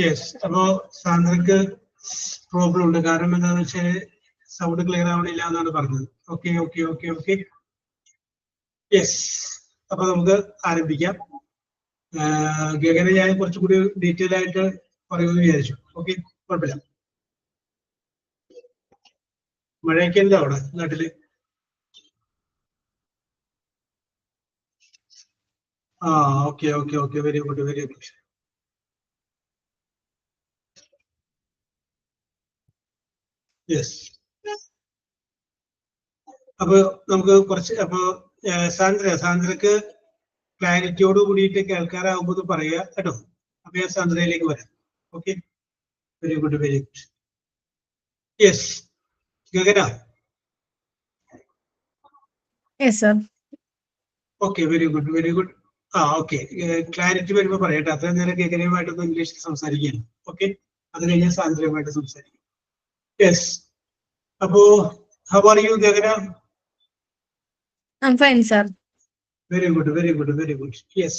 Yes. അപ്പോ സാന്ദ്രക്ക് problem ഉണ്ട്. കാരണം എന്താണെന്ന് വെച്ചാൽ സൗണ്ട് ക്ലിയർ ആവണില്ല എന്നാണ് പറഞ്ഞത്. Okay okay okay okay yes. അപ്പൊ നമുക്ക് ആരംഭിക്കാം. ഗഗനെ ഞാൻ കുറച്ചുകൂടി ഡീറ്റെയിൽ ആയിട്ട് പറയുമെന്ന് വിചാരിച്ചു. ഓക്കെ, കുഴപ്പമില്ല. മഴയൊക്കെ എന്താ അവിടെ നാട്ടില്? ആ okay okay okay, very good very good. Yes. അപ്പൊ നമുക്ക് കുറച്ച് സാന്ദ്രക്ക് ക്ലാരിറ്റിയോട് കൂടിയിട്ട് കേൾക്കാറാകുമ്പോൾ പറയുക കേട്ടോ. അപ്പൊ ഞാൻ സാന്ദ്രയിലേക്ക് വരാം. Okay, very good very good. Yes Gagana. Yes, sir. Okay, very good very good. Okay, clarity വരുമ്പോ പറയട്ടെ. അത്രയും നേരം ഗഗനയുമായിട്ടൊന്ന് ഇംഗ്ലീഷിൽ സംസാരിക്കുകയാണ്. ഓക്കെ, അത് കഴിഞ്ഞാൽ സാന്ദ്രയുമായിട്ട് സംസാരിക്കും. യെസ്. അപ്പോ how are you Gagana? I'm fine, sir. Very good, very good, very good. Yes.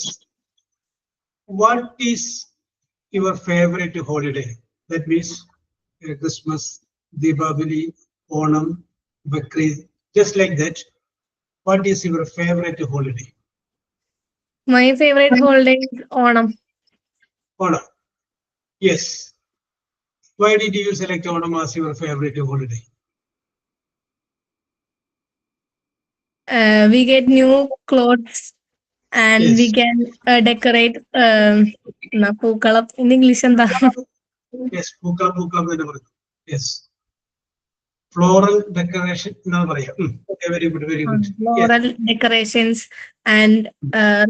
What is your favorite holiday? That means Christmas, Deepavali, Onam, Bakrid, just like that. What is your favorite holiday? My favorite holiday is Onam. Onam. Yes. Why did you select Onam as your favorite holiday? We get new clothes and Yes. we can decorate പൂക്കളം in English എന്താ? Yes, പൂക്കളം എന്ന് പറഞ്ഞു. Yes. Floral decoration എന്നാണ് പറയാ. Okay, very good, very good. Floral decorations and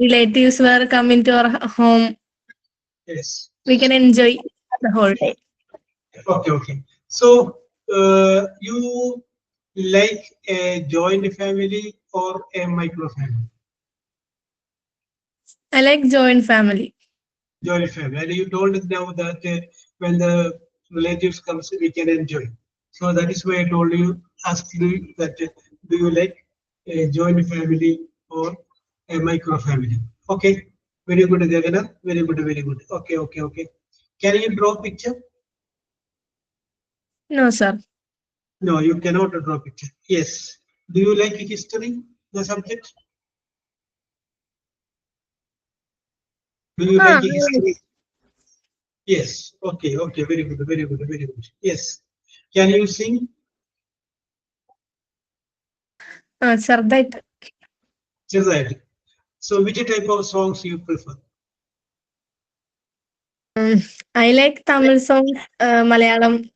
relatives were coming to our home. Yes. We can enjoy the whole day. Okay, okay. So, you like a joint family or a micro family? I like joint family. Joint family. And you told us now that when the relatives comes, we can enjoy. So that is why I told you, asked you that do you like a joint family or a micro family? Okay, very good, Gagana. Very good, very good. Okay, okay, okay. Can you draw picture? No, sir. No, you cannot draw picture. Yes. Do you like history, the subject? Do you like history? Yes. Okay, okay. Very good, very good, very good. Yes. Can you sing? Sir, that Right. So which type of songs you prefer? I like Tamil songs, Malayalam,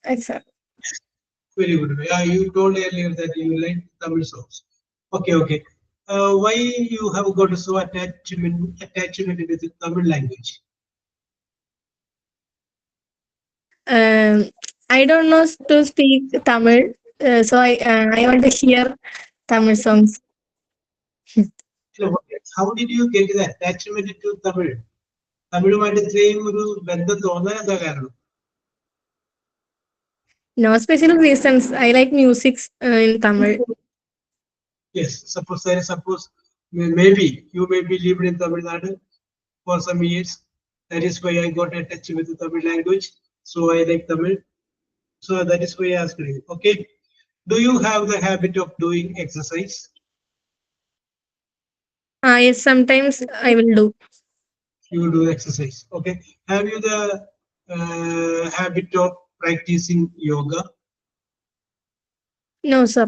etc. Very good. You told earlier that you like Tamil songs. Okay, okay. Why you have got so attachment with the Tamil language? I don't know to speak Tamil, so I want to hear Tamil songs. So how did you get the attachment to Tamil? തമിഴുമായിട്ട് ഇത്രയും ഒരു ബന്ധം തോന്നാൻ എന്താ കാരണം? No special reasons. I like music in Tamil. Yes, suppose maybe you may be lived in Tamil Nadu for some years. That is why I got attached with the Tamil language. So I like Tamil. So that is why I asked you. Okay. Do you have the habit of doing exercise? Yes, sometimes I will do. You do exercise. Okay. Have you the habit of practicing yoga? No, sir.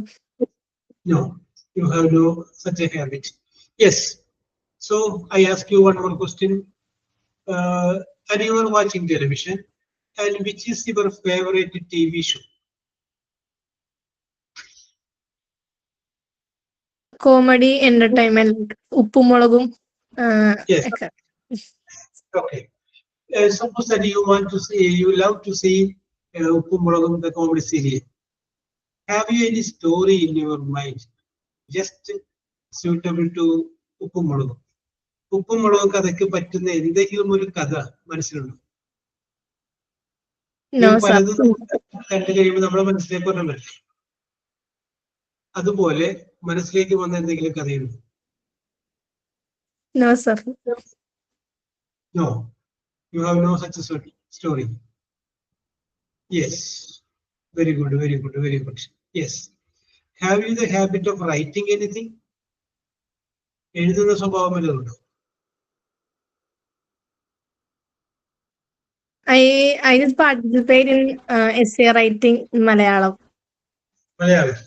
No, you have no such a habit. Yes. So I ask you one more question. And you are watching television, and which is your favorite TV show? Comedy, entertainment, Uppumolagum. Yes. Okay. Suppose that you want to see, you love to see Uppu Mulagam, the comedy serial. Have you any story in your mind just suitable to Uppu Mulagam? Uppu Mulagam കഥയ്ക്ക് പറ്റുന്ന എന്തെങ്കിലും ഒരു കഥ മനസ്സിലുണ്ടോ? No, sir. പലതും കണ്ടു കഴിയുമ്പോൾ നമ്മുടെ മനസ്സിലേക്ക് ഒരെണ്ണം വരും. അതുപോലെ മനസ്സിലേക്ക് വന്ന എന്തെങ്കിലും കഥയുണ്ടോ? No, sir. No, you have no such a story. Yes, very good, very good, very good. Yes. Have you the habit of writing anything? എഴുതുന്ന സ്വഭാവം വല്ലതുണ്ടോ? I just participate in essay writing in Malayalam. Malayalam.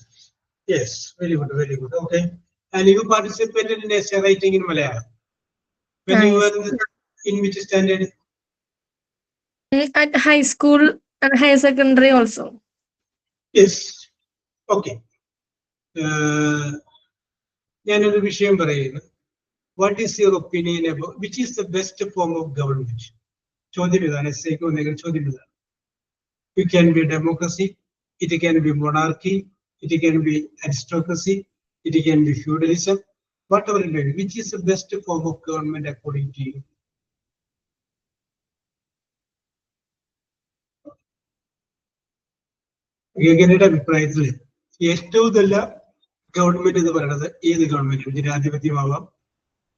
Yes, very good, very good. Okay. And you participated in essay writing in Malayalam? When you Yes. were in which standard? At high school and higher secondary also. Yes. Okay. ഞാനൊരു വിഷയം പറയുന്നു. What is your opinion about which is the best form of government? ചോദ്യം ഇതാണ്, എസ്ഐക്ക് വന്നേക്കുന്ന ചോദ്യം ഇതാണ്. It can be democracy, it can be monarchy, it can be aristocracy, it can be feudalism, whatever it may be. Which is the best form of government according to you? ഗഗനയുടെ അഭിപ്രായത്തിൽ ഏറ്റവും നല്ല government എന്ന് പറയുന്നത് ഏത് government? ജനാധിപത്യമാവാം,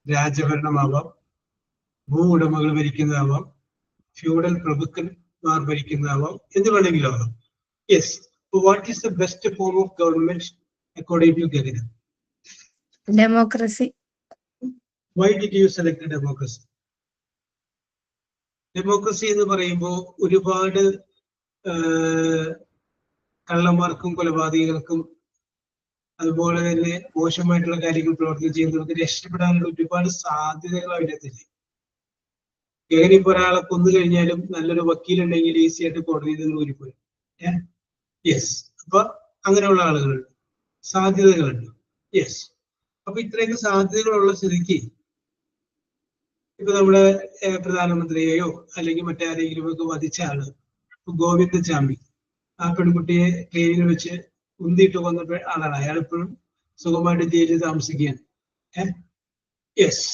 രാജഭരണമാവാം, ഭൂ ഉടമകൾ ഭരിക്കുന്നതാവാം, feudal പ്രഭുക്കന്മാർ ഭരിക്കുന്നതാവാം, എന്ത് വേണമെങ്കിലും ആവാം. Yes. What is the best form of government according to Gagana? Democracy. Why did you select democracy? Democracy എന്ന് പറയുമ്പോൾ ഒരുപാട് കള്ളന്മാർക്കും കൊലപാതകങ്ങൾക്കും അതുപോലെ തന്നെ മോശമായിട്ടുള്ള കാര്യങ്ങൾ പ്രവർത്തനം ചെയ്യുന്നവർക്ക് രക്ഷപ്പെടാനുള്ള ഒരുപാട് സാധ്യതകൾ അതിനകത്തില്ലേ. എങ്ങനെ ഇപ്പൊ ഒരാളെ കൊന്നു കഴിഞ്ഞാലും നല്ലൊരു വക്കീലുണ്ടെങ്കിൽ ഈസി ആയിട്ട് കോടതിയിൽ നിന്ന് ഊരിപ്പോയി. യെസ്. അപ്പൊ അങ്ങനെയുള്ള ആളുകളുണ്ട്, സാധ്യതകളുണ്ട്. യെസ്. അപ്പൊ ഇത്രയൊക്കെ സാധ്യതകളുള്ള സ്ഥിതിക്ക് ഇപ്പൊ നമ്മുടെ പ്രധാനമന്ത്രിയെയോ അല്ലെങ്കിൽ മറ്റാരെങ്കിലും ഒക്കെ വധിച്ച ആള് ഗോവിന്ദചാമി, ആ പെൺകുട്ടിയെ ട്രെയിനിൽ വെച്ച് ഉന്തിയിട്ട് കൊന്ന ആളാണ്. അയാൾ ഇപ്പോഴും സുഖമായിട്ട് ജയിലിൽ താമസിക്കുകയാണ്. യെസ്.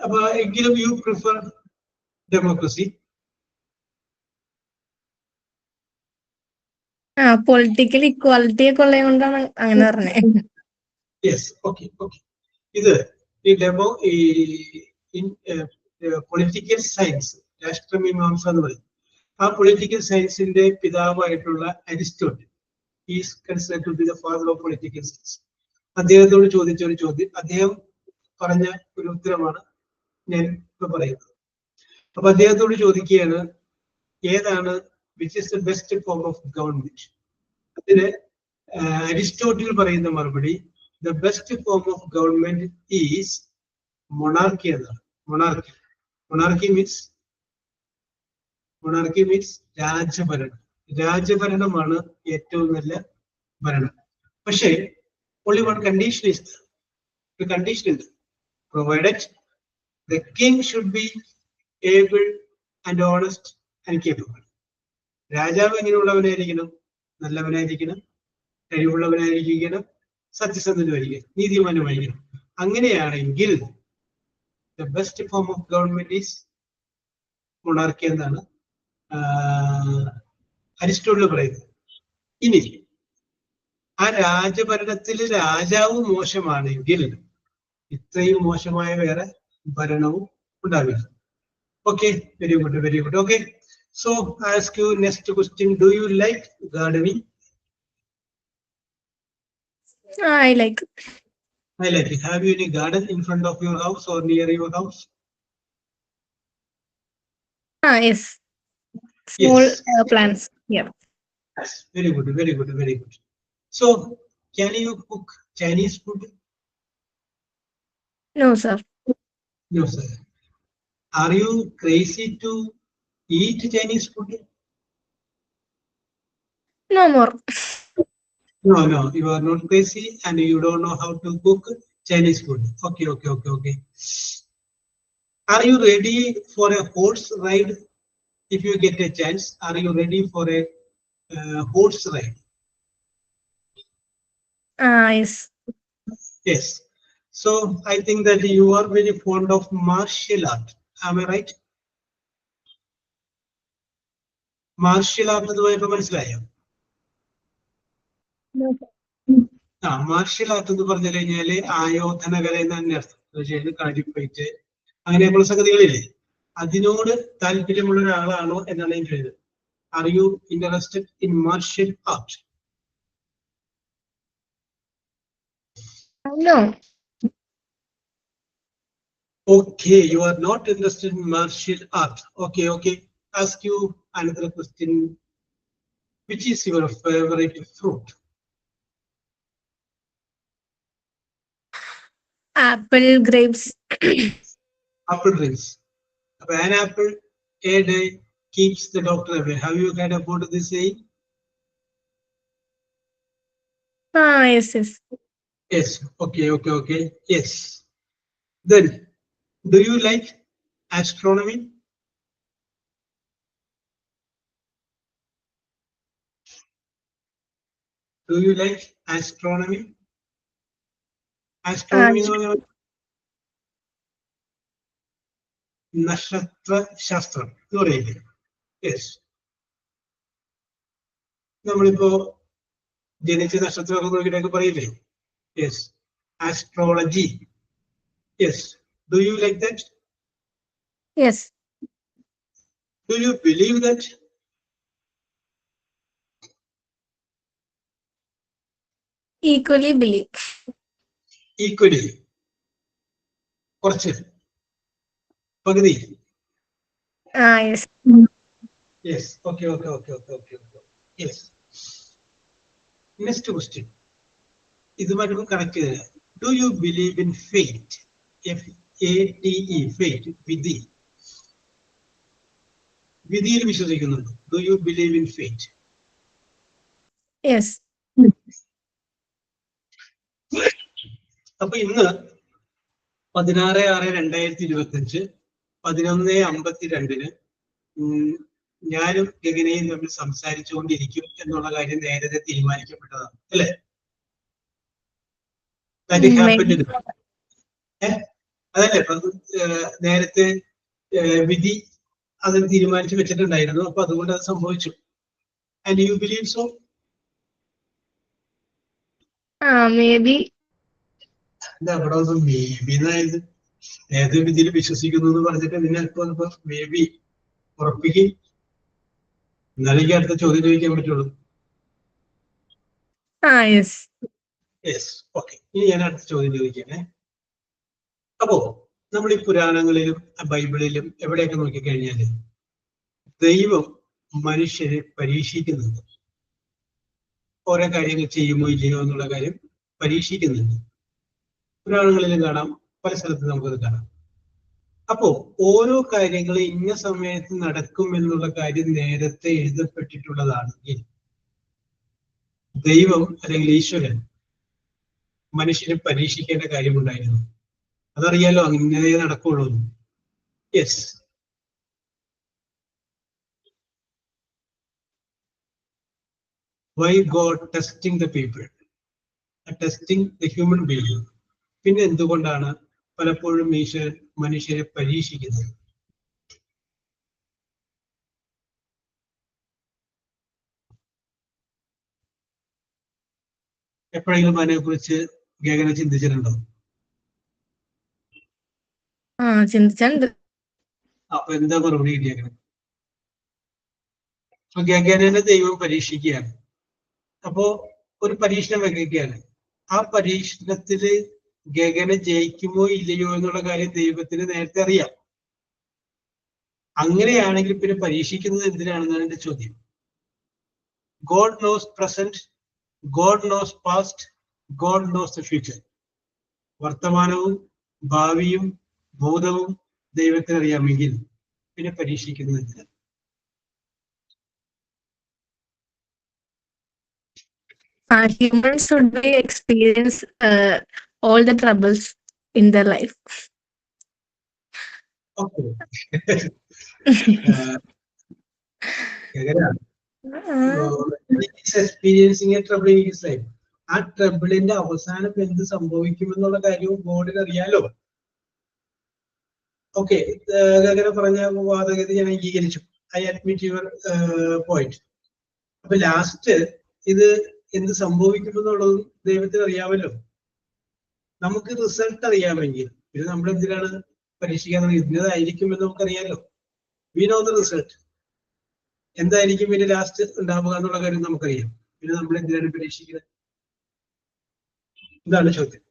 അപ്പൊ എങ്കിലും you prefer democracy? Political equality ഒക്കെ ഉള്ളത് കൊണ്ടാണ് അങ്ങനെ പറഞ്ഞത്. യെസ്. Okay, okay. ഇത് ഈ പൊളിറ്റിക്കൽ സയൻസ്, രാഷ്ട്രമീമാംസ എന്ന് പറയും. ആ പൊളിറ്റിക്കൽ സയൻസിന്റെ പിതാവായിട്ടുള്ള Aristotle is considered to be the father of political science. അദ്ദേഹത്തോട് ചോദിച്ച ഒരു ചോദ്യം, അദ്ദേഹം പറഞ്ഞ ഒരു ഉത്തരമാണ് ഞാൻ ഇപ്പൊ പറയുന്നത്. അപ്പൊ അദ്ദേഹത്തോട് ചോദിക്കുകയാണ്, ഏതാണ് which is the best form of government? അതിന് അരിസ്റ്റോട്ടിൽ പറയുന്ന മറുപടി, the best form of government is monarchy എന്നാണ്. മൊണാർക്കി. മൊണാർക്കി മീൻസ് രാജഭരണം. രാജഭരണമാണ് ഏറ്റവും നല്ല ഭരണം. പക്ഷേ only one condition is there. The condition is provided the king should be able and honest and capable. രാജാവ് എങ്ങനെയുള്ളവനായിരിക്കണം? നല്ലവനായിരിക്കണം, കഴിവുള്ളവനായിരിക്കണം, സത്യസന്ധനുമായിരിക്കണം, നീതിമാനുമായിരിക്കണം. അങ്ങനെയാണെങ്കിൽ the best form of government is monarchy എന്നാണ് അരിസ്റ്റോട്ടിൽ പറയുന്നത്. ഇനി ആ രാജഭരണത്തിൽ രാജാവ് മോശമാണെങ്കിൽ ഇത്രയും മോശമായ വേറെ ഭരണവും ഉണ്ടാവില്ല. Okay, very good, very good. Okay, so ask you next question. Do you like gardening? I like it. I like it. Have you any garden in front of your house or near your house? Yes. Small Yes. plants. Yeah. Yes. Very good, very good, very good. So, can you cook Chinese food? No, sir. No, sir. Are you crazy to eat Chinese food? No more. No, no, you are not crazy and you don't know how to cook Chinese food. Okay, okay, okay, okay. Are you ready for a horse ride? If you get a chance, are you ready for a horse ride? Yes. Yes. So I think that you are very fond of martial art. Am I right? Martial art എന്ന് പറയുമ്പോൾ മനസ്സിലായോ? No, martial art എന്ന് പറഞ്ഞു കഴിഞ്ഞാല് ആയോധന കല എന്ന് തന്നെ അർത്ഥം. കാലിഫൈറ്റ് അങ്ങനെയുള്ള സംഗതികളില്ലേ, അതിനോട് താല്പര്യമുള്ള ഒരാളാണോ എന്നാണ് എനിക്ക് ചോദിച്ചത്. Are you interested in martial art? No. Okay, you are not interested in martial art. Okay. Ask you another question. Which is your favorite fruit? Apple, grapes. Apple drinks. An apple a day keeps the doctor away. Have you heard about this saying? Yes. Yes. Okay. Yes. Then, do you like astronomy? Do you like astronomy? Astronomy എന്ന് പറഞ്ഞാൽ നക്ഷത്ര ശാസ്ത്രം എന്ന് പറയില്ലേ? Yes. നമ്മളിപ്പോ ജനിച്ച നക്ഷത്രമൊക്കെ നോക്കിയിട്ടൊക്കെ പറയില്ലേ? Yes. Astrology. Yes. Do you like that? Yes. Do you believe that? Equally believe. Equally. കുറച്ച് പകുതി. Yes. Yes. Okay. Yes. Next question. ഇതുമായിട്ട് കണക്ട് ചെയ്ത, do you believe in fate? F-A-T-E, fate, വിധി. വിധിയിൽ വിശ്വസിക്കുന്നുണ്ടോ? Do you believe in fate? Yes. അപ്പൊ ഇന്ന് 16/6/2025 11:52 ഞാനും ഗഗനയും തമ്മിൽ സംസാരിച്ചുകൊണ്ടിരിക്കും എന്നുള്ള കാര്യം നേരത്തെ തീരുമാനിക്കപ്പെട്ടതാണ്, അല്ലേ? അതല്ലേ നേരത്തെ വിധി അതിന് തീരുമാനിച്ചു വെച്ചിട്ടുണ്ടായിരുന്നു. അപ്പൊ അതുകൊണ്ട് അത് സംഭവിച്ചു. And you believe so? Maybe. അവിടെ ഒന്ന് മേബി എന്നായത്. നേരത്തെ വിധിയിൽ വിശ്വസിക്കുന്നു എന്ന് പറഞ്ഞിട്ട് പിന്നെ ഇപ്പൊ മേബി ഉറപ്പിക്കും. എന്നാലും എനിക്ക് അടുത്ത ചോദ്യം ചോദിക്കാൻ പറ്റുള്ളൂ. Yes. ഓക്കെ, ഇനി ഞാൻ അടുത്ത ചോദ്യം ചോദിക്കണേ. അപ്പോ നമ്മൾ ഈ പുരാണങ്ങളിലും ബൈബിളിലും എവിടെയൊക്കെ നോക്കിക്കഴിഞ്ഞാല് ദൈവം മനുഷ്യരെ പരീക്ഷിക്കുന്നുണ്ട്. ഓരോ കാര്യങ്ങൾ ചെയ്യുമോ ഇല്ലയോ എന്നുള്ള കാര്യം പരീക്ഷിക്കുന്നുണ്ട്. പുരാണങ്ങളിലും കാണാം, പല സ്ഥലത്തും നമുക്കത് കാണാം. അപ്പോ ഓരോ കാര്യങ്ങളും ഇന്ന സമയത്ത് നടക്കും എന്നുള്ള കാര്യം നേരത്തെ എഴുതപ്പെട്ടിട്ടുള്ളതാണെങ്കിൽ ദൈവം അല്ലെങ്കിൽ ഈശ്വരൻ മനുഷ്യരെ പരീക്ഷിക്കേണ്ട കാര്യമുണ്ടായിരുന്നു. അതറിയാലോ, അങ്ങനെ നടക്കുള്ളൂ. Yes. Why God testing the people, testing the human being? പിന്നെ എന്തുകൊണ്ടാണ് പലപ്പോഴും ഈശ്വരൻ മനുഷ്യരെ പരീക്ഷിക്കുന്നത്? എപ്പോഴെങ്കിലും അതിനെ കുറിച്ച് ഗഗന ചിന്തിച്ചിട്ടുണ്ടോ? ചിന്തിച്ചിട്ടുണ്ട്. അപ്പൊ എന്താ മറുപടി കിട്ടിയേക്കണം? ഗഗനെ ദൈവം പരീക്ഷിക്കുകയാണ്. അപ്പോ ഒരു പരീക്ഷണം വെക്കുകയാണ്. ആ പരീക്ഷണത്തില് ഗഗന ജയിക്കുമോ ഇല്ലയോ എന്നുള്ള കാര്യം ദൈവത്തിന് നേരത്തെ അറിയാം. അങ്ങനെയാണെങ്കിൽ പിന്നെ പരീക്ഷിക്കുന്നത് എന്തിനാണെന്നാണ് എന്റെ ചോദ്യം. God knows present, God knows past, God knows the future. വർത്തമാനവും ഭാവിയും ഭൂതവും ദൈവത്തിന് അറിയാമെങ്കിൽ പിന്നെ പരീക്ഷിക്കുന്നത് എന്തിനാണ്? Humans should be experience all the troubles in their life. Okay. Experiencing a trouble in his life. ആ ട്രബിളിന്റെ അവസാനം എന്ത് സംഭവിക്കുമെന്നുള്ള കാര്യവും ഗോഡിന് അറിയാലോ. ഓക്കെ, ഗഗന പറഞ്ഞ വാദഗതി ഞാൻ അംഗീകരിച്ചു. I admit your point. അപ്പൊ ലാസ്റ്റ് ഇത് എന്ത് സംഭവിക്കുമെന്നുള്ളത് ദൈവത്തിന് അറിയാമല്ലോ. നമുക്ക് റിസൾട്ട് അറിയാമെങ്കിൽ പിന്നെ നമ്മൾ എന്തിനാണ് പരീക്ഷിക്കാൻ ഇന്നതായിരിക്കും എന്ന് നമുക്കറിയാലോ. We know the result. എന്തായിരിക്കും പിന്നെ ലാസ്റ്റ് ഉണ്ടാവുക എന്നുള്ള കാര്യം നമുക്കറിയാം. പിന്നെ നമ്മൾ എന്തിനാണ് പരീക്ഷിക്കുന്നത്? ഇതാണ് ചോദ്യം.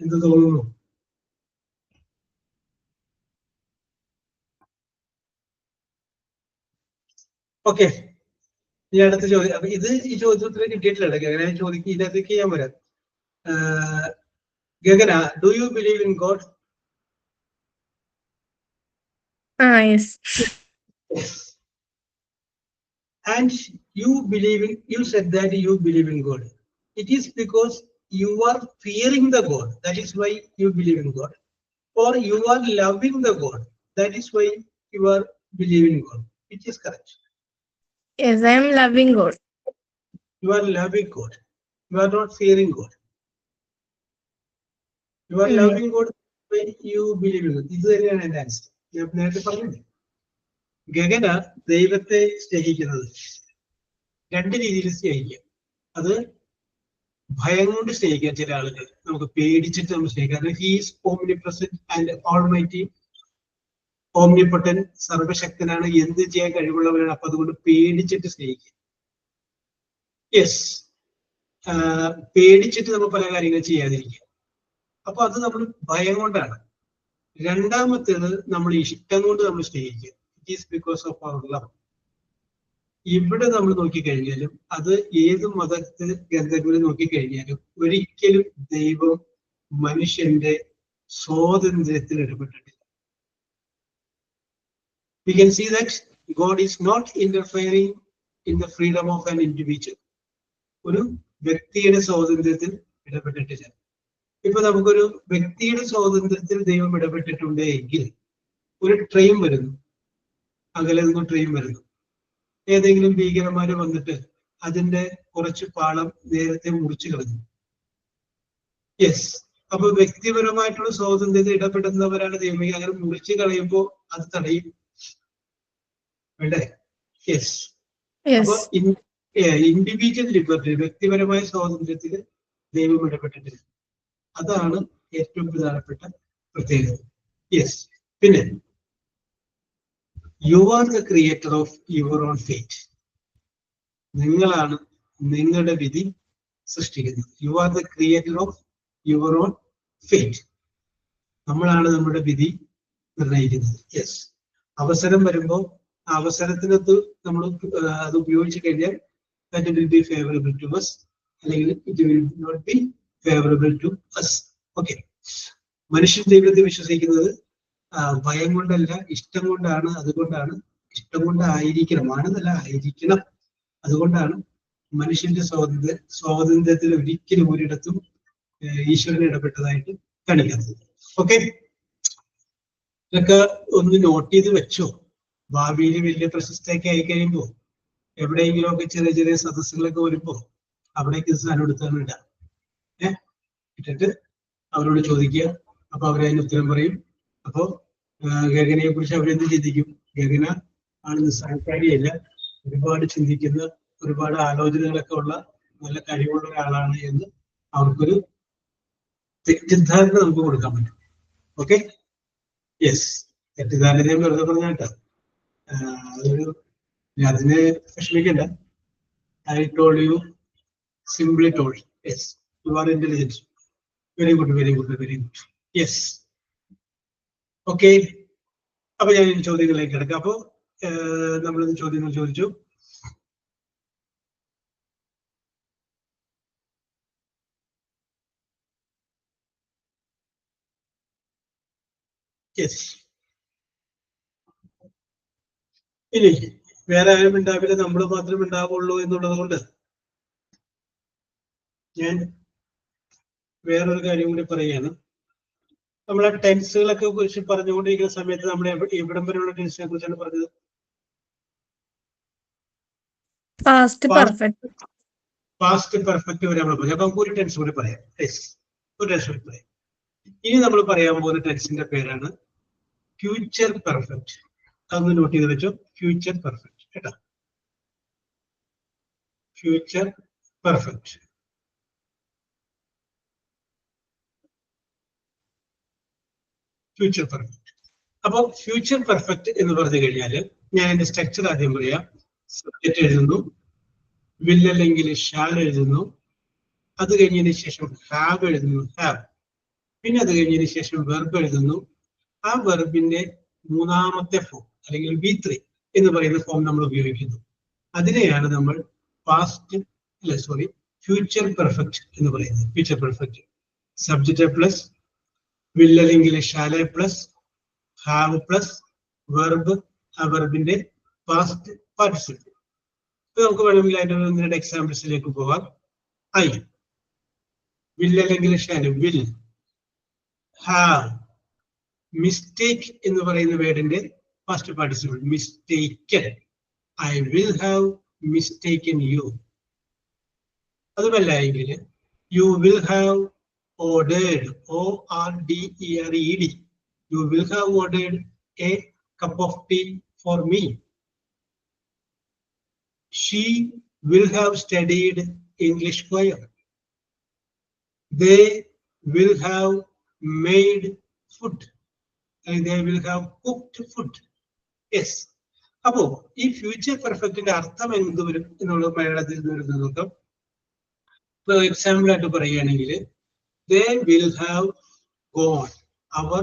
എന്ത് തോന്നുന്നു? ഓക്കെ, ഇനി അടുത്ത ചോദ്യം. അപ്പൊ ഇത് ഈ ചോദ്യത്തിന് കിട്ടിയിട്ടില്ല. ഗഗന ചോദിക്കും, ഇതിനകത്തേക്ക് ഞാൻ വരാം. Gagana, do you believe in God? Yes. And you said that you believe in God. It is because you are fearing the God. That is why you believe in God. Or you are loving the God. That is why you are believing in God. Which is correct? Yes, I am loving God. You are loving God. You are not fearing God. You are loving God when you believe in God. This is an answer. You have നേരത്തെ പറഞ്ഞത്. ഗഗന ദൈവത്തെ സ്നേഹിക്കുന്നത് രണ്ട് രീതിയിൽ സ്നേഹിക്കാം. അത് ഭയം കൊണ്ട് സ്നേഹിക്കാം. ചില ആളുകൾ നമുക്ക് പേടിച്ചിട്ട് നമ്മൾ സ്നേഹിക്കാം. He's omnipresent and almighty. Omnipotent, സർവശക്തനാണ്, എന്ത് ചെയ്യാൻ കഴിവുള്ളവരാണ്. അപ്പൊ അതുകൊണ്ട് പേടിച്ചിട്ട് സ്നേഹിക്കാം. യെസ്, പേടിച്ചിട്ട് നമ്മൾ പല കാര്യങ്ങൾ ചെയ്യാതിരിക്കുക. അപ്പൊ അത് നമ്മൾ ഭയം കൊണ്ടാണ്. രണ്ടാമത്തേത് നമ്മൾ ഇഷ്ടം കൊണ്ട് നമ്മൾ സ്നേഹിക്കുക. It is because of our love. ഇവിടെ നമ്മൾ നോക്കിക്കഴിഞ്ഞാലും അത് ഏത് മതത്തിൽ ഗ്രന്ഥങ്ങളിൽ നോക്കിക്കഴിഞ്ഞാലും ഒരിക്കലും ദൈവം മനുഷ്യന്റെ സ്വാതന്ത്ര്യത്തിൽ ഇടപെട്ടിട്ടില്ല. We can see that God is not interfering in the freedom of an individual. ഒരു വ്യക്തിയുടെ സ്വാതന്ത്ര്യത്തിൽ ഇടപെട്ടിട്ടില്ല. ഇപ്പൊ നമുക്കൊരു വ്യക്തിയുടെ സ്വാതന്ത്ര്യത്തിൽ ദൈവം ഇടപെട്ടിട്ടുണ്ട് എങ്കിൽ, ഒരു ട്രെയിൻ വരുന്നു, അകലെ നിന്ന് ട്രെയിൻ വരുന്നു, ഏതെങ്കിലും ഭീകരന്മാര് വന്നിട്ട് അതിന്റെ കുറച്ച് പാളം നേരത്തെ മുറിച്ചു കളഞ്ഞു. യെസ്, അപ്പൊ വ്യക്തിപരമായിട്ടുള്ള സ്വാതന്ത്ര്യത്തിൽ ഇടപെടുന്നവരാണ് ദൈവം. അങ്ങനെ മുറിച്ചു കളയുമ്പോൾ അത് തടയും വേണ്ടേ? യെസ്. അപ്പൊ ഇൻഡിവിജ്വൽ ലിബർട്ടി, വ്യക്തിപരമായ സ്വാതന്ത്ര്യത്തിൽ ദൈവം ഇടപെട്ടിട്ടില്ല. അതാണ് ഏറ്റവും പ്രധാനപ്പെട്ട പ്രത്യേകത. യെസ്. പിന്നെ you are the creator of your own fate. നിങ്ങളാണ് നിങ്ങളുടെ വിധി സൃഷ്ടിക്കുന്നത്. You are the creator of your own fate. നമ്മളാണ് നമ്മുടെ വിധി നിർണ്ണയിക്കുന്നത്. യെസ്. അവസരം വരുമ്പോൾ ആ അവസരത്തിനകത്ത് നമ്മൾ അത് ഉപയോഗിച്ച് കഴിഞ്ഞാൽ that will be favorable to us, അല്ലെങ്കിൽ it will not be favorable to us. Okay, മനുഷ്യൻ ദൈവത്തെ വിശ്വസിക്കുന്നത് ഭയം കൊണ്ടല്ല, ഇഷ്ടം കൊണ്ടാണ്. അതുകൊണ്ടാണ്, ഇഷ്ടം കൊണ്ടായിരിക്കണം, ആണെന്നല്ല, ആയിരിക്കണം. അതുകൊണ്ടാണ് മനുഷ്യന്റെ സ്വാതന്ത്ര്യത്തിൽ ഒരിക്കലും ഒരിടത്തും ഈശ്വരൻ ഇടപെട്ടതായിട്ട് കാണിക്കുന്നത്. ഓക്കെ, ഇതൊക്കെ ഒന്ന് നോട്ട് ചെയ്ത് വെച്ചോ. ഭാവിയിൽ വലിയ പ്രശസ്തിയൊക്കെ ആയി കഴിയുമ്പോ എവിടെയെങ്കിലും ഒക്കെ ചെറിയ ചെറിയ സദസ്സുകളൊക്കെ വരുമ്പോ അവിടേക്ക് സാധനം എടുത്താണ് ഇടാം. ഇട്ടിട്ട് അവരോട് ചോദിക്കുക. അപ്പൊ അവരതിന് ഉത്തരം പറയും. അപ്പോ ഗഗനയെ കുറിച്ച് അവരെന്ത് ചിന്തിക്കും? ഗഗന ആണ് നിസ്സാരക്കാരിയല്ല, ഒരുപാട് ചിന്തിക്കുന്ന, ഒരുപാട് ആലോചനകളൊക്കെ ഉള്ള നല്ല കഴിവുള്ള ഒരാളാണ് എന്ന് അവർക്കൊരു തെറ്റിദ്ധാരണ നമുക്ക് കൊടുക്കാൻ പറ്റും. Okay, yes. തെറ്റിദ്ധാരണ വെറുതെ പറഞ്ഞാട്ടോ, അതൊരു അതിനെ വിഷമിക്കണ്ട. I told you, simply told. Yes, you are intelligent. Very good, very good, very good. Yes. Okay, അപ്പൊ ഞാൻ ചോദ്യങ്ങളിലേക്ക് കിടക്കാം. അപ്പോ നമ്മളിത് ചോദ്യങ്ങൾ ചോദിച്ചു. യെസ്. ഇനി വേറെ ആരും ഉണ്ടാവില്ല, നമ്മൾ മാത്രമേ ഉണ്ടാവുള്ളൂ എന്നുള്ളത് കൊണ്ട് ഞാൻ വേറൊരു കാര്യം കൂടി പറയുകയാണ്. നമ്മളെ ടെൻസുകളൊക്കെ കുറിച്ച് പറഞ്ഞുകൊണ്ടിരിക്കുന്ന സമയത്ത് നമ്മൾ എവിടം വരെയുള്ള ടെൻസിനെ കുറിച്ചാണ് പറഞ്ഞത്? പാസ്റ്റ് പെർഫെക്റ്റ് വരെ നമ്മൾ പറഞ്ഞു. അപ്പൊ നമുക്ക് ഒരു ടെൻസ് കൂടി പറയാം. ഒരു ടെൻസ് കൂടി പറയാം. ഇനി നമ്മൾ പറയാൻ പോകുന്ന ടെൻസിന്റെ പേരാണ് ഫ്യൂച്ചർ പെർഫെക്റ്റ്. അതൊന്ന് നോട്ട് ചെയ്ത് വെച്ചോ. ഫ്യൂച്ചർ പെർഫെക്റ്റ് കേട്ടോ. Future perfect. Future perfect. അപ്പൊ ഫ്യൂച്ചർ പെർഫെക്റ്റ് എന്ന് പറഞ്ഞു കഴിഞ്ഞാൽ ഞാൻ എന്റെ സ്ട്രക്ചർ ആദ്യം പറയാം. സബ്ജക്റ്റ് എഴുതുന്നു, വിൽ അല്ലെങ്കിൽ ഷാൽ എഴുതുന്നു, അത് കഴിഞ്ഞതിന് ശേഷം ഹാവ് എഴുതുന്നു, ഹാവ്. പിന്നെ അത് കഴിഞ്ഞതിന് ശേഷം വെർബ് എഴുതുന്നു. ആ വെർബിന്റെ മൂന്നാമത്തെ ഫോം അല്ലെങ്കിൽ V3 എന്ന് പറയുന്ന ഫോം നമ്മൾ ഉപയോഗിക്കുന്നു. അതിനെയാണ് നമ്മൾ ഫ്യൂച്ചർ പെർഫെക്റ്റ് എന്ന് പറയുന്നത്. Future perfect subject plus will അല്ലെങ്കിൽ shall plus have plus verb, ആ വെർബിന്റെ പാസ്റ്റ് പാർട്ടിസിപ്പിൾ. നമുക്ക് വേണമെങ്കിൽ അതിന്റെ 2 എക്സാമ്പിൾസിലേക്ക് പോവാം. ഐ, വിൽ അല്ലെങ്കിൽ ഷാൽ, വിൽ ഹാവ്. മിസ്റ്റേക്ക് എന്ന് പറയുന്ന വേർഡിന്റെ first participle mistaken. I will have mistaken you. അതുമല്ല എങ്കിൽ you will have ordered, ORDERED. You will have ordered a cup of tea for me. She will have studied English choir. They will have made food. They will have cooked food. Yes. അപ്പോ ഈ future പെർഫെക്റ്റിന്റെ അർത്ഥം എന്ത് വരും എന്നുള്ളത് മലയാളത്തിൽ നിന്ന് നോക്കാം. ഇപ്പൊ എക്സാമ്പിൾ ആയിട്ട് പറയുകയാണെങ്കിൽ they will have gone. അവർ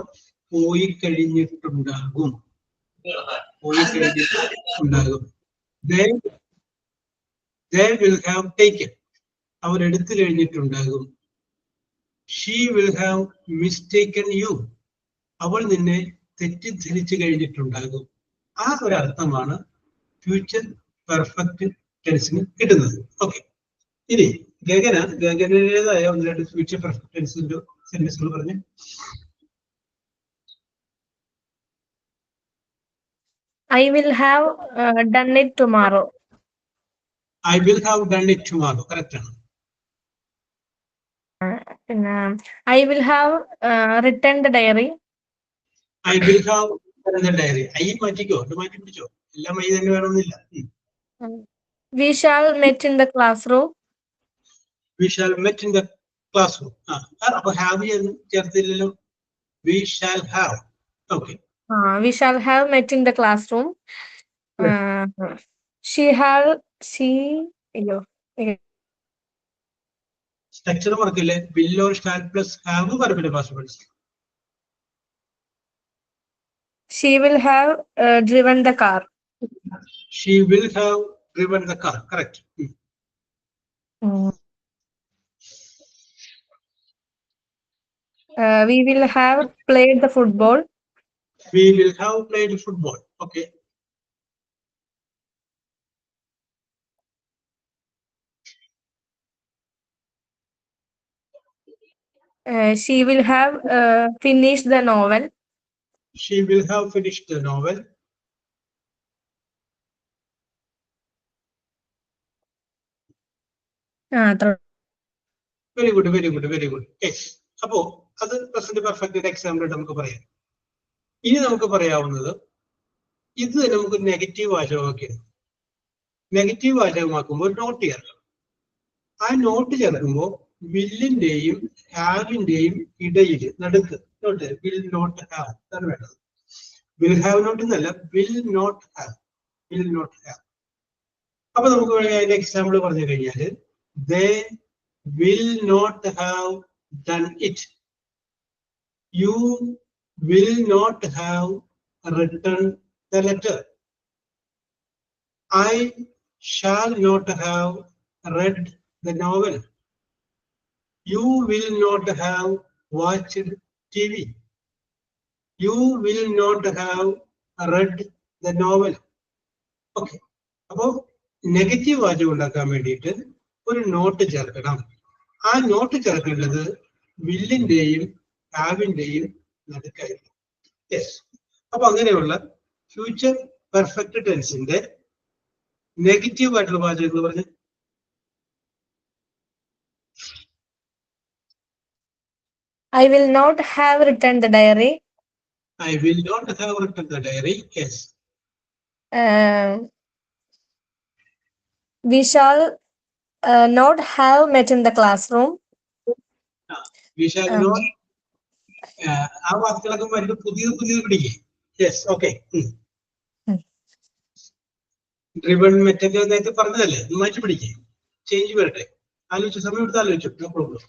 പോയി കഴിഞ്ഞിട്ടുണ്ടാകും. പോയി കഴിഞ്ഞിട്ടുണ്ടാകും. They will have taken. അവർ എടുത്തു കഴിഞ്ഞിട്ടുണ്ടാകും. She will have mistaken you. അവൾ നിന്നെ തെറ്റിദ്ധരിച്ചു കഴിഞ്ഞിട്ടുണ്ടാകും. ആ ഒരു അർത്ഥമാണ് ഫ്യൂച്ചർ പെർഫെക്റ്റ് ടെൻസിന് കിട്ടുന്നത്. ഓക്കെ, ഇനി ഗഗനേതായ 1-2 ഫ്യൂച്ചർ പെർഫെക്റ്റ് ടെൻസിന്റെ സെന്റൻസുകൾ പറഞ്ഞു. I will have done it tomorrow. I will have done it tomorrow. Correct ആണ്. I will have written the diary. I will have written the diary. I മാറ്റിക്കോ, മാറ്റി പിടിച്ചോ. എല്ലാം I തന്നെ വേണമെന്നില്ല. We shall meet in the classroom. We shall meet in the classroom. അപ്പൊ have ചേർത്തില്ലല്ലോ. We shall have. Okay. We shall have met in the classroom. Structure മറക്കില്ലേ. will or shall plus have വെർബിന്റെ past participle. She will have driven the car. She will have driven the car. Correct. We will have played the football. We will have played football. Okay. She will have finished the novel. She will have finished the novel. Very good, very good, very good. Yes. അപ്പോ അത് present perfect example നമുക്ക് പറയാം. ഇനി നമുക്ക് പറയാവുന്നത് ഇത് നമുക്ക് negative വാചകമാക്കിയാണ്. Negative വാചകമാക്കുമ്പോൾ ഒരു നോട്ട് ചേർക്കണം. ആ നോട്ട് ചേർക്കുമ്പോൾ വില്ലിന്റെയും ഹാവിന്റെയും ഇടയിൽ നടുക്ക് നോട്ട് വിൽ നോട്ട് ഹാവ് അതാണ് വേണ്ടത്. വിൽ ഹാവ് നോട്ട് എന്നല്ല, will not have, will not have. അപ്പൊ നമുക്ക് അതിന്റെ എക്സാമ്പിൾ പറഞ്ഞു കഴിഞ്ഞാൽ they will not have done it. You will not have written the letter. I shall not have read the novel. You will not have watched TV. You will not have read the novel. Okay. അപ്പോ negative വാചകം ഉണ്ടാക്കാൻ വേണ്ടിയിട്ട് ഒരു not ചേർക്കണം. ആ not ചേർക്കേണ്ടത് വില്ലിന്റെയും ഹാവിന്റെയും നടുക്കായിരിക്കും. Yes. അപ്പൊ അങ്ങനെയുള്ള ഫ്യൂച്ചർ പെർഫെക്റ്റ് ടെൻസിന്റെ നെഗറ്റീവ് ആയിട്ടുള്ള വാചകങ്ങൾ പറഞ്ഞ് I will not have written the diary. I will not have written the diary. Yes. We shall not have met in the classroom. We shall not. ആ വാക്കുകളൊക്കെ വരുന്നത് പുതിയത് പിടിക്കേ. Yes, okay. ഡ്രിവൺ മെറ്റൊക്കെ നേരത്തെ പറഞ്ഞതല്ലേ, മാറ്റി പിടിക്കേ, ചേഞ്ച് വരട്ടെ. ആലോചിച്ചു, സമയം എടുത്ത് ആലോചിച്ചു, no problem.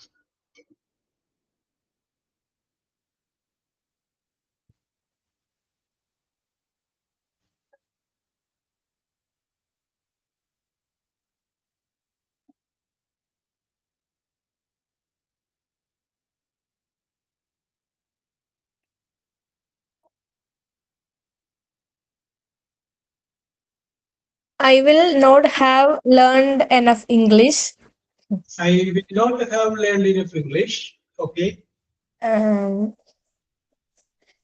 I will not have learned enough English. I will not have learned enough English. Okay.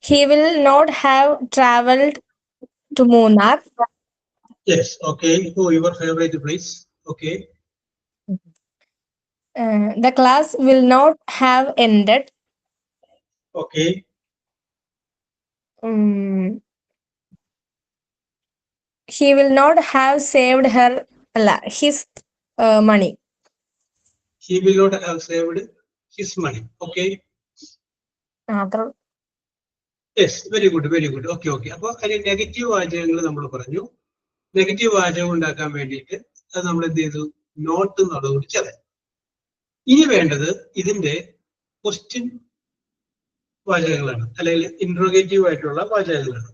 He will not have traveled to Munnar. Yes, okay. Oh, your favorite place. Okay. The class will not have ended. Okay. He will not have saved his money. He will not have saved his money. Okay. Yes, very good, very good. Okay, okay. അപ്പോൾ അതിന് negative വാചകങ്ങൾ നമ്മൾ പറഞ്ഞു. Negative വാചകം ഉണ്ടാക്കാൻ വേണ്ടിയിട്ട് അത് നമ്മൾ എന്ത് ചെയ്തു, നോട്ട് എന്നുള്ളത് ചേർത്ത്. ഇനി വേണ്ടത് ഇതിന്റെ ക്വസ്റ്റ്യൻ വാചകങ്ങളാണ്, അല്ലെങ്കിൽ ഇൻട്രോഗേറ്റീവ് ആയിട്ടുള്ള വാചകങ്ങളാണ്.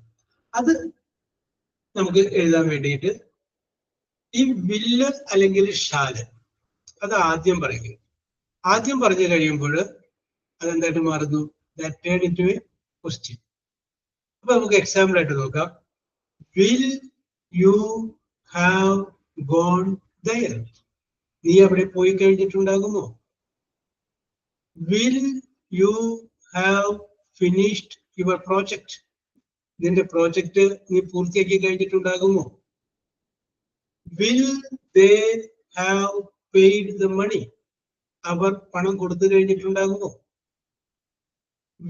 അത് നമുക്ക് എഴുതാൻ വേണ്ടിയിട്ട് ഈ വില്ല് അല്ലെങ്കിൽ ഷാല് അത് ആദ്യം പറയുക. ആദ്യം പറഞ്ഞു കഴിയുമ്പോൾ അതെന്തായിട്ട് മാറുന്നു, that turned into a question. അപ്പൊ നമുക്ക് എക്സാമ്പിൾ ആയിട്ട് നോക്കാം. Will you have gone there? നീ അവിടെ പോയി കഴിഞ്ഞിട്ടുണ്ടാകുമോ? Will you have finished your project? നിന്റെ പ്രോജക്റ്റ് നീ പൂർത്തിയാക്കി കഴിഞ്ഞിട്ടുണ്ടാകുമോ? Will they have paid the money? അവർ പണം കൊടുത്തു കഴിഞ്ഞിട്ടുണ്ടാകുമോ?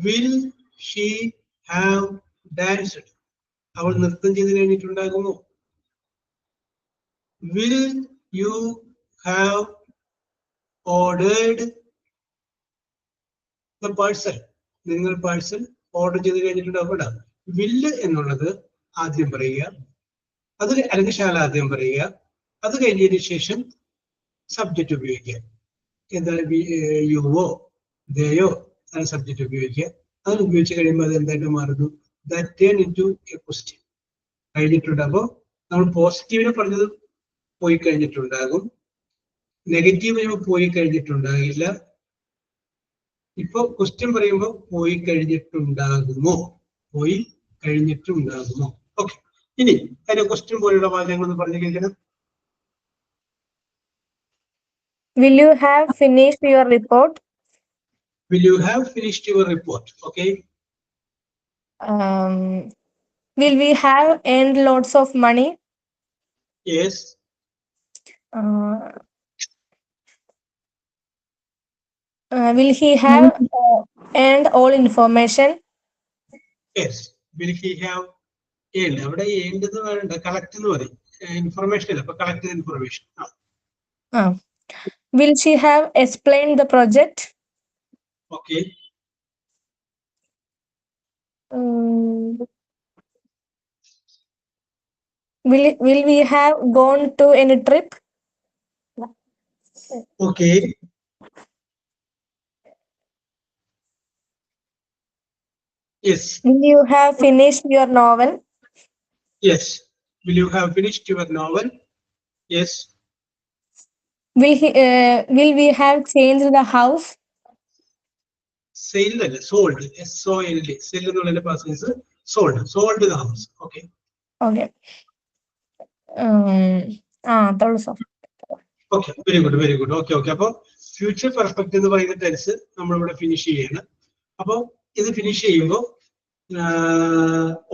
Will she have danced? അവൾ നൃത്തം ചെയ്ത് കഴിഞ്ഞിട്ടുണ്ടാകുമോ? Will you have ordered the parcel? നിങ്ങൾ പാഴ്സൽ ഓർഡർ ചെയ്ത് കഴിഞ്ഞിട്ടുണ്ടാകും. വില്ല് എന്നുള്ളത് ആദ്യം പറയുക, അത് അല്ലെങ്കിൽ ശാല ആദ്യം പറയുക, അത് കഴിഞ്ഞതിന് ശേഷം സബ്ജക്റ്റ് ഉപയോഗിക്കുക. എന്താണ്, യുവോ ദയോ ആണ് സബ്ജക്റ്റ് ഉപയോഗിക്കുക. അത് ഉപയോഗിച്ച് കഴിയുമ്പോൾ അത് എന്തായിട്ട് മാറുന്നു, that turn into a question. കഴിഞ്ഞിട്ടുണ്ട്. അപ്പോൾ നമ്മൾ പോസിറ്റീവിനെ പറഞ്ഞത് പോയി കഴിഞ്ഞിട്ടുണ്ടാകും, നെഗറ്റീവ് പോയി കഴിഞ്ഞിട്ടുണ്ടാകില്ല. ഇപ്പൊ ക്വസ്റ്റ്യൻ പറയുമ്പോൾ പോയി കഴിഞ്ഞിട്ടുണ്ടാകുമോ, പോയി കഴിഞ്ഞിട്ടുണ്ടാകുമോ. ഓക്കെ, ഇനി അതിന്റെ ക്വസ്റ്റ്യൻ പോലെയുള്ള വാചകങ്ങൾ ഒന്ന് പറഞ്ഞു കഴിക്കണം. Will you have finished your report? Will you have finished your report? Okay. Will we have earned lots of money? Yes. Will he have earned all information? Yes. Will he have earned? അവിടെ earned എന്ന് വേണ്ട, collect എന്ന് പറയും. Information അല്ല, അപ്പൊ collect information. Will she have explained the project? Okay. Will we have gone to any trip? Okay. Yes. Will you have finished your novel? Yes. Will you have finished your novel? Yes. Will we have changed the house? Sold അല്ല, sold. SOLD. Sell എന്നുള്ളതിന്റെ passage sold. Sold the house. Okay. Okay. Okay. Very good. Very good. Okay. Okay. അപ്പോൾ future perfect എന്ന് പറയുന്ന tense നമ്മളിവിടെ finish ചെയ്യണം. അപ്പോൾ ഇത് finish ചെയ്യുമ്പോൾ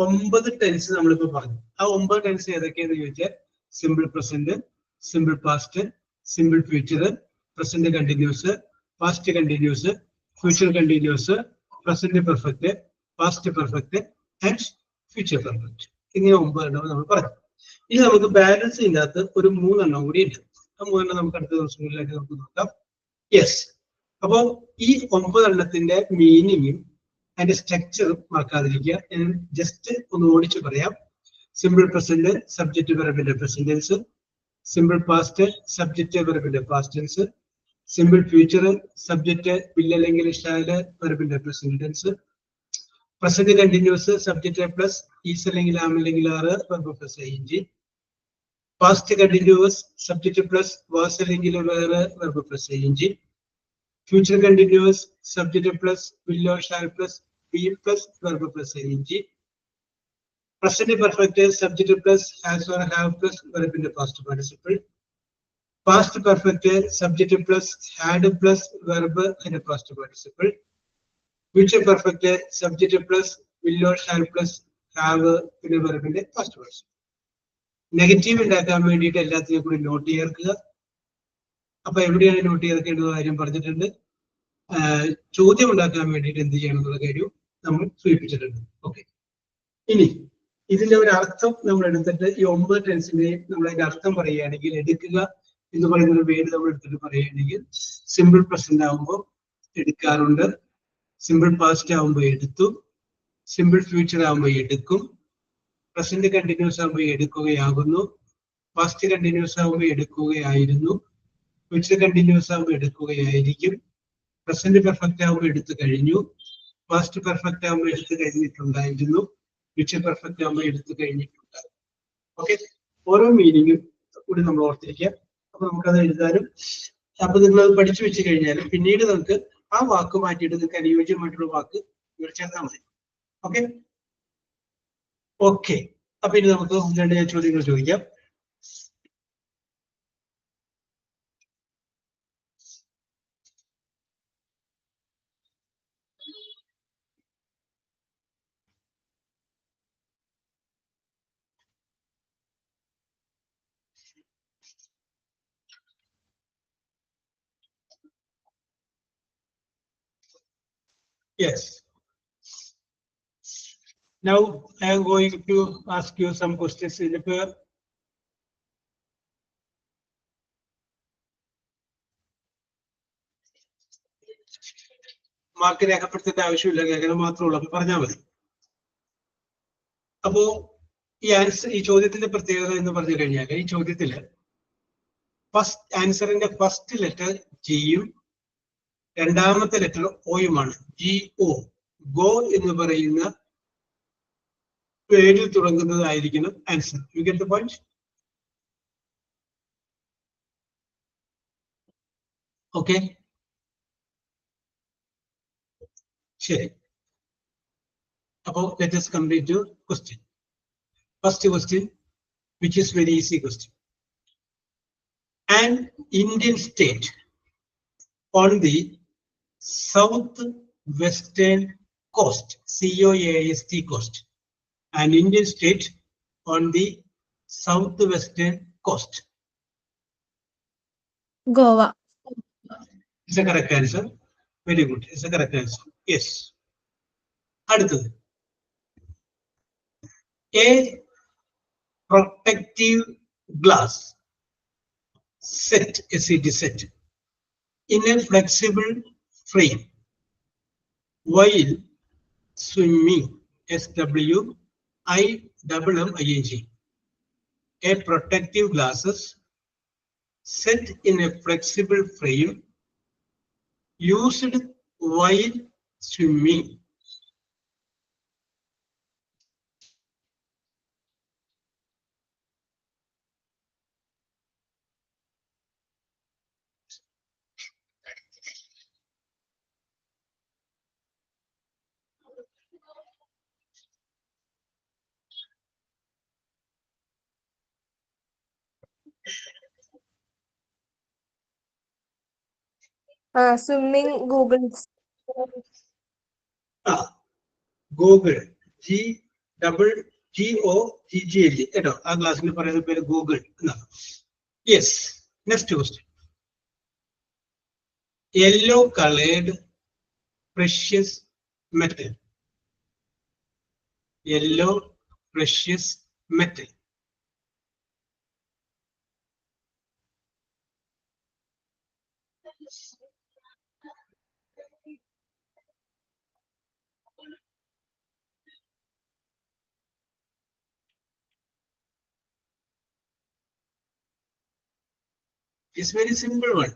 9 ടെൻസ് നമ്മളിപ്പോൾ പറഞ്ഞു. ആ 9 ടെൻസ് ഏതൊക്കെയാന്ന് ചോദിച്ചാൽ simple present, simple past, simple future, present continuous, past continuous, future continuous, present perfect, past perfect, and future perfect. ഇങ്ങനെ 9 എണ്ണം നമ്മൾ പറഞ്ഞു. ഇനി നമുക്ക് ബാലൻസ് ഇല്ലാത്ത ഒരു 3 എണ്ണം കൂടി ഉണ്ട്. ആ 3 എണ്ണം നമുക്ക് അടുത്ത ദിവസങ്ങളിലേക്ക് നമുക്ക് നോക്കാം. യെസ്. അപ്പോൾ ഈ 9 എണ്ണത്തിന്റെ മീനിങ്ങും അതിന്റെ സ്ട്രക്ചറും മറക്കാതിരിക്കുക. ഞാൻ ജസ്റ്റ് ഒന്ന് ഓടിച്ച് പറയാം. സിമ്പിൾ പ്രസന്റ് സബ്ജക്റ്റ് വെർബിന്റെ present tense, simple past subject വെർബിന്റെ past tense, simple future subject will അല്ലെങ്കിൽ ഷാല് വെർബിന്റെ present tense, present continuous subject plus is അല്ലെങ്കിൽ ആം അല്ലെങ്കിൽ are verb plus ing, past continuous subject plus was അല്ലെങ്കിൽ were verb plus ing, future continuous subject plus will or shall plus be plus verb plus ing, present perfect subject plus has or have plus verb in the past participle, past perfect subject plus had plus verb in the past participle, future perfect subject plus will or shall plus have in the verb in the past participle. Negative ഉണ്ടാക്കാൻ വേണ്ടിയിട്ട് എല്ലാത്തിനും കൂടി not ചേർക്കുക. അപ്പൊ എവിടെയാണ് not ചേർക്കേണ്ടത് കാര്യം പറഞ്ഞിട്ടുണ്ട്. ചോദ്യം ഉണ്ടാക്കാൻ വേണ്ടിയിട്ട് എന്ത് ചെയ്യണം എന്നുള്ള കാര്യം നമ്മൾ സൂചിപ്പിച്ചിട്ടുണ്ട്. ഓക്കെ, ഇനി ഇതിന്റെ ഒരു അർത്ഥം നമ്മൾ എടുത്തിട്ട് ഈ 9 ടെൻസിന്റെയും നമ്മൾ അതിന്റെ അർത്ഥം പറയുകയാണെങ്കിൽ, എടുക്കുക എന്ന് പറയുന്ന ഒരു വേർഡ് നമ്മൾ എടുത്തിട്ട് പറയുകയാണെങ്കിൽ, സിമ്പിൾ പ്രസന്റ് ആകുമ്പോൾ എടുക്കാറുണ്ട്, സിമ്പിൾ പാസ്റ്റ് ആകുമ്പോൾ എടുത്തു, സിമ്പിൾ ഫ്യൂച്ചർ ആകുമ്പോൾ എടുക്കും, പ്രസന്റ് കണ്ടിന്യൂസ് ആകുമ്പോൾ എടുക്കുകയാകുന്നു, പാസ്റ്റ് കണ്ടിന്യൂസ് ആകുമ്പോൾ എടുക്കുകയായിരുന്നു, ഫ്യൂച്ചർ കണ്ടിന്യൂസ് ആകുമ്പോൾ എടുക്കുകയായിരിക്കും, പ്രസന്റ് പെർഫെക്റ്റ് ആകുമ്പോൾ എടുത്തു കഴിഞ്ഞു, പാസ്റ്റ് പെർഫെക്റ്റ് ആകുമ്പോൾ എടുത്തു കഴിഞ്ഞിട്ടുണ്ടായിരുന്നു, ഫ്യൂച്ചർ പെർഫെക്റ്റ് ആകുമ്പോൾ എടുത്തു കഴിഞ്ഞിട്ടുണ്ടായിരുന്നു. ഓക്കെ, ഓരോ മീനിങ്ങും കൂടി നമ്മൾ ഓർത്തിരിക്കുക. അപ്പൊ നമുക്കത് എഴുതാനും, അപ്പൊ നിങ്ങൾ അത് പഠിച്ചു വെച്ച് കഴിഞ്ഞാൽ പിന്നീട് നമുക്ക് ആ വാക്ക് മാറ്റിയിട്ട് നിങ്ങൾക്ക് അനുയോജ്യമായിട്ടുള്ള വാക്ക് ചേർത്താൽ മതി. ഓക്കെ ഓക്കെ അപ്പൊ ഇനി നമുക്ക് 2 ചോദ്യങ്ങൾ ചോദിക്കാം. Yes. Now I am going to ask you some questions in the pair. Mark രേഖപ്പെടുത്തേണ്ട ആവശ്യമില്ല, കേൾക്കണം മാത്രമേ ഉള്ളൂ. അപ്പൊ പറഞ്ഞാൽ മതി. അപ്പോ ഈ ചോദ്യത്തിന്റെ പ്രത്യേകത എന്ന് പറഞ്ഞു കഴിഞ്ഞാൽ, ഈ ചോദ്യത്തില് ഫസ്റ്റ് ആൻസറിന്റെ ഫസ്റ്റ് ലെറ്റർ ജിയും രണ്ടാമത്തെ ലെറ്റർ ഓയുമാണ്. GO, ഗോ എന്ന് പറയുന്ന പേരിൽ തുടങ്ങുന്നതായിരിക്കണം answer. You get the point? Okay, ശരി. അപ്പോ let us complete your question. First question, which is very easy question. An Indian state on the southwestern coast, COAST coast. An Indian state on the southwestern coast. Goa. Is the correct answer. Very good. Is the correct answer. Yes. അടുത്തത്, a protective glass set, SET set, in a flexible frame while swimming, SWIMMING. A protective glasses set in a flexible frame used while swimming. Swimming goggles. Google, GOOGLE കേട്ടോ. ആ ക്ലാസ്സിൽ പറയുന്ന പേര് Google എന്നാണ്. Yes. Next question, yellow coloured precious metal. Yellow precious metal. It's very simple one.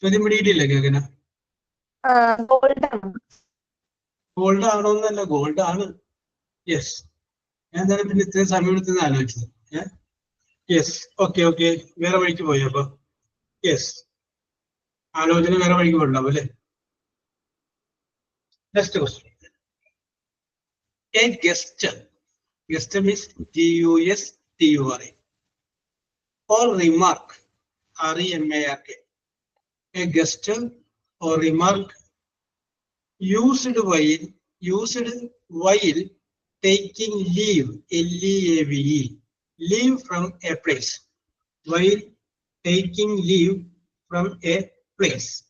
ചോദ്യം പിടിയിട്ടില്ല കേൾക്കന. Gold ആണോ എന്നല്ല, gold ആണ്. യെസ്. ഞാൻ തന്നെ പിന്നെ ഇത്രയും സമയം എടുത്തെന്ന് ആലോചിച്ചത്. യെസ്. ഓക്കെ ഓക്കെ, വേറെ വഴിക്ക് പോയി അപ്പൊ. യെസ്, ആലോചന വേറെ വഴിക്ക് പോയിട്ടുണ്ടാവും അല്ലേ. Next question. A gesture. Gesture means gesture. Or remark. REMARK. A gesture or remark used while taking leave, LEAVE, leave from a place. While taking leave from a place.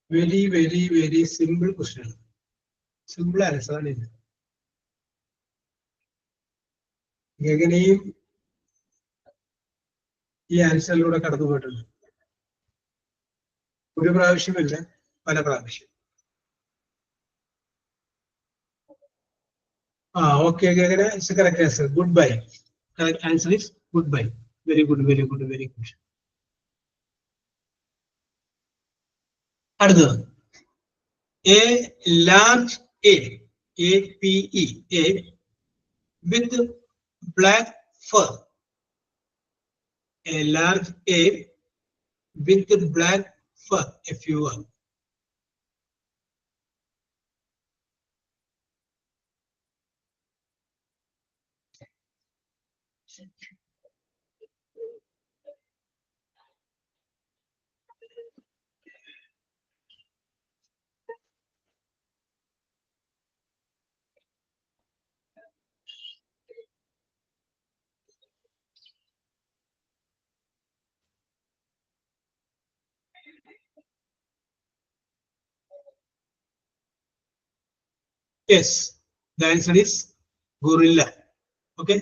Very simple question. Simple answer ആണ് ഇത്. എങ്ങനെയും ഈ ആൻസറിലൂടെ കടന്നു പോയിട്ടുണ്ട്. ഒരു പ്രാവശ്യമല്ല, പല പ്രാവശ്യം. Okay, it's the correct answer. Goodbye. Correct answer is goodbye. Very good. അടുത്തത്. A large APE, A with black fur. A large A with black fur, FUR. Yes, the answer is gorilla. Okay.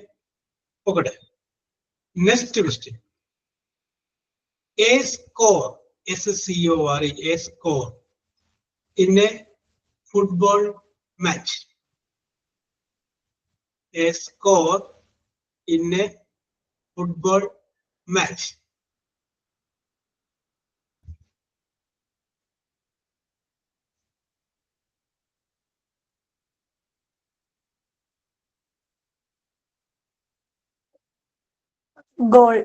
Next question. A score, SCORE, a score in a football match. A score in a football match. Goal.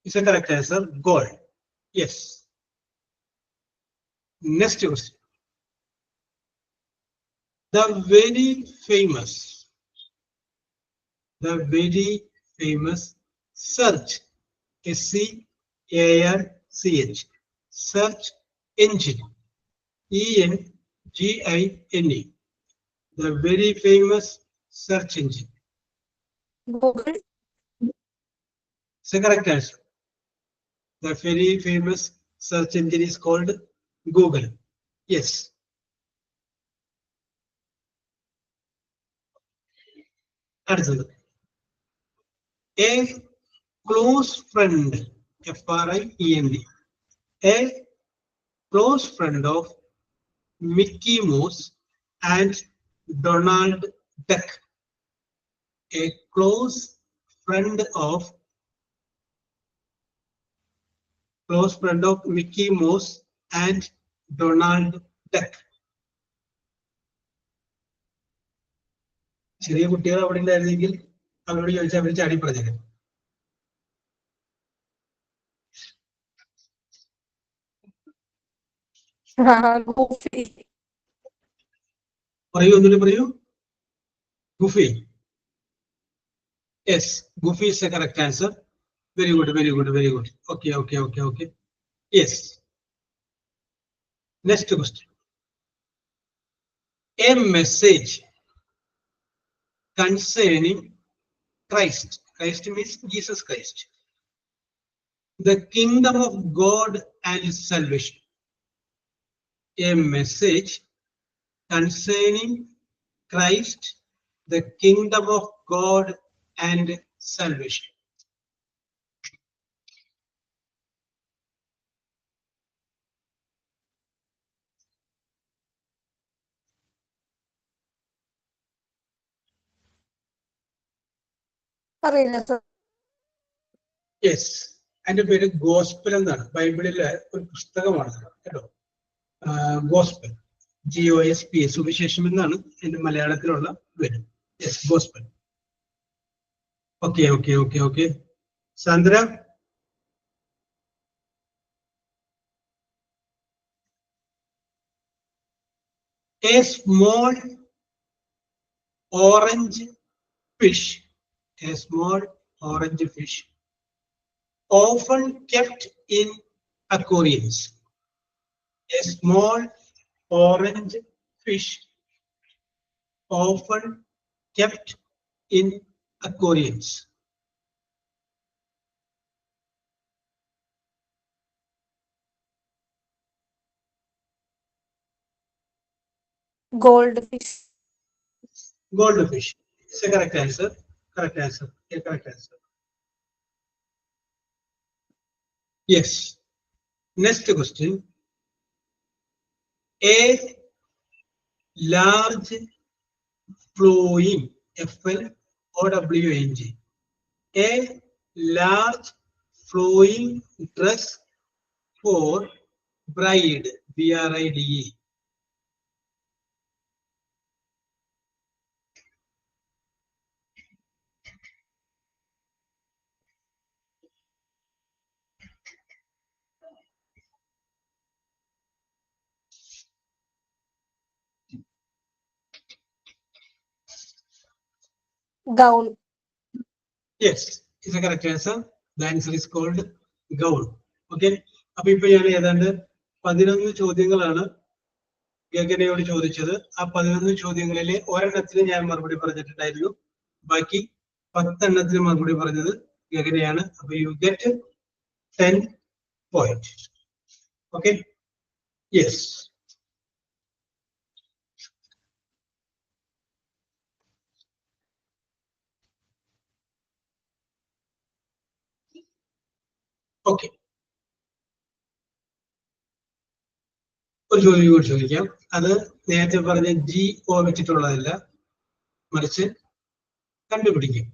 Is the correct answer goal? Yes. Next question. The very famous search, SEARCH, search engine, ENGINE. The very famous search engine. Google. It's the correct answer. The very famous search engine is called Google. Yes. അടുത്തത്. A close friend, FRIEND, a close friend of Mickey Mouse and Donald Duck. A close friend of Mickey Mouse and Donald Duck. ചെറിയ കുട്ടികൾ അവിടെ ഉണ്ടായിരുന്നെങ്കിൽ അവരോട് ചോദിച്ചാൽ അവർ ചാടി പറഞ്ഞേക്കും. പറയൂ, ഒന്നുകൂടി പറയൂ. ഗുഫി. Yes, Goofy is the correct answer. Very good, very good, very good. Okay, okay, okay, okay. Yes. Next question. A message concerning Christ. Christ means Jesus Christ. The kingdom of God and salvation. A message concerning Christ, the kingdom of God and salvation. അറിയില്ല sir. Yes, അതിന്റെ പേര് gospel എന്നാണ്. ബൈബിളിലെ ഒരു പുസ്തകമാണ് കേട്ടോ. Gospel, GOSP, സുവിശേഷം എന്നാണ് അതിന്റെ മലയാളത്തിലുള്ള പേര്. Yes, gospel. Okay okay okay okay. Sandra, a small orange fish, a small orange fish, often kept in aquariums. A small orange fish, often kept in aquariums. Goldfish. Goldfish is a correct answer. Correct answer. A correct answer. Yes. Next question. A large flowing, FLOWING, a large flowing dress for bride, BRIDE. Gown. Yes, is a correct answer. The answer is called gown. Okay. അപ്പൊ ഇപ്പൊ ഞാൻ ഏതാണ്ട് 11 ചോദ്യങ്ങളാണ് ഗഗനയോട് ചോദിച്ചത്. ആ 11 ചോദ്യങ്ങളിൽ ഒരെണ്ണത്തിന് ഞാൻ മറുപടി പറഞ്ഞിട്ടുണ്ടായിരുന്നു. ബാക്കി 10 എണ്ണത്തിന് മറുപടി പറഞ്ഞത് ഗഗനയാണ്. അപ്പൊ you get 10 points. Okay. Yes. Okay. ഒരു ചോദ്യം കൂടി ചോദിക്കാം. അത് നേരത്തെ പറഞ്ഞ GO വെച്ചിട്ടുള്ളതല്ല, മറിച്ച് കണ്ടുപിടിക്കും.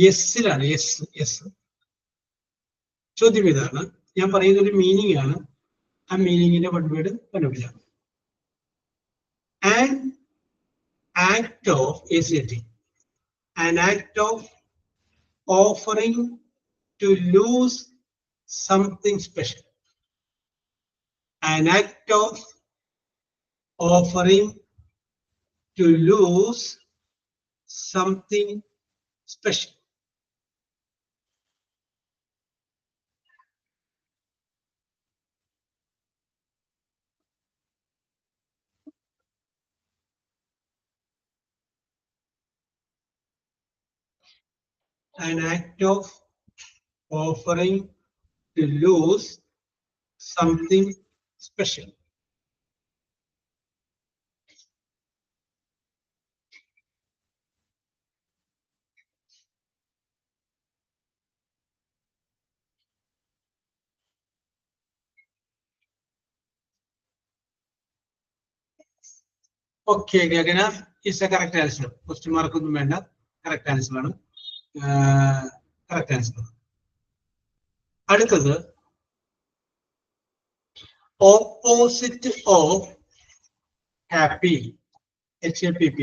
യെസ്സിലാണ്. യെസ്. ചോദ്യം ഇതാണ്. ഞാൻ പറയുന്ന ഒരു മീനിങ് ആണ്. ആ മീനിങ്ങിന്റെ വൺ വേർഡ് കണ്ടുപിടിക്കാം. An act of ACT. An act of offering to lose something special. An act of offering to lose something special. An act of offering to lose something special. Okay, Gagana is a correct answer. Question mark ഒന്നും വേണ്ട. Correct answer ആണ്. Correct answer. അടുത്തത് opposite of happy, HAPPY.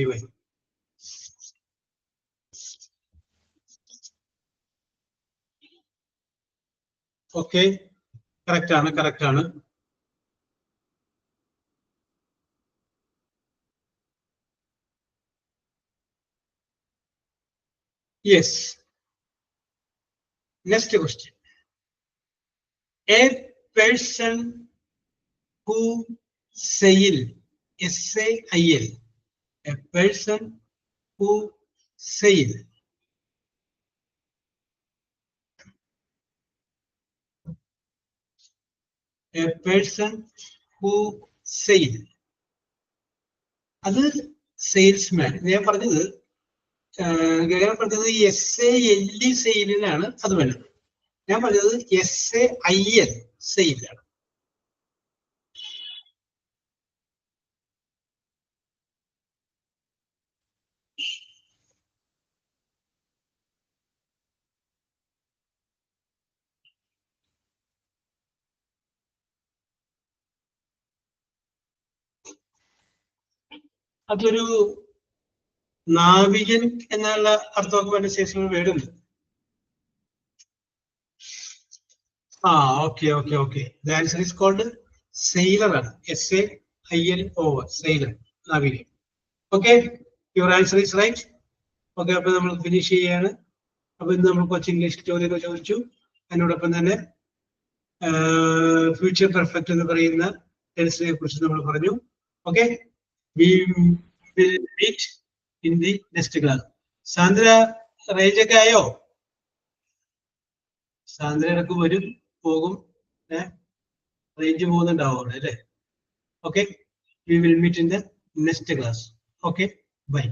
Okay, correct ആണ്. Yes. Next question. A person who sail, S-A-I-L, a person who sail. A person who sail. അത് salesman. ഞാൻ പറഞ്ഞത് SALE സെയിലിനാണ് അത് വേണ്ടത്. ഞാൻ പറഞ്ഞത് SAIL സെയിലാണ്. അതൊരു നാവികൻ എന്നുള്ള അർത്ഥമൊക്കെ വേണ്ട ശേഷം വേടുണ്ട്. Okay. The answer is called sailor. SAILOR, sailor, navigator. Okay, your answer is right. Okay, അപ്പോൾ നമ്മൾ ഫിനിഷ് ചെയ്യാണ്. അപ്പൊ ഇന്ന് നമ്മൾ കുറച്ച് ഇംഗ്ലീഷ് ചോദ്യമൊക്കെ ചോദിച്ചു. അതിനോടൊപ്പം തന്നെ ഫ്യൂച്ചർ പെർഫെക്റ്റ് എന്ന് പറയുന്ന ടെൻസിനെ കുറിച്ച് നമ്മൾ പറഞ്ഞു. Okay, we will meet in the next class. Sandra range ഒക്കെ ആയോ? സാന്ദ്ര ഇടക്ക് വരും പോകും, റേഞ്ച് പോകുന്നുണ്ടാവും അല്ലേ? Okay, we will meet in the next class. Okay, bye.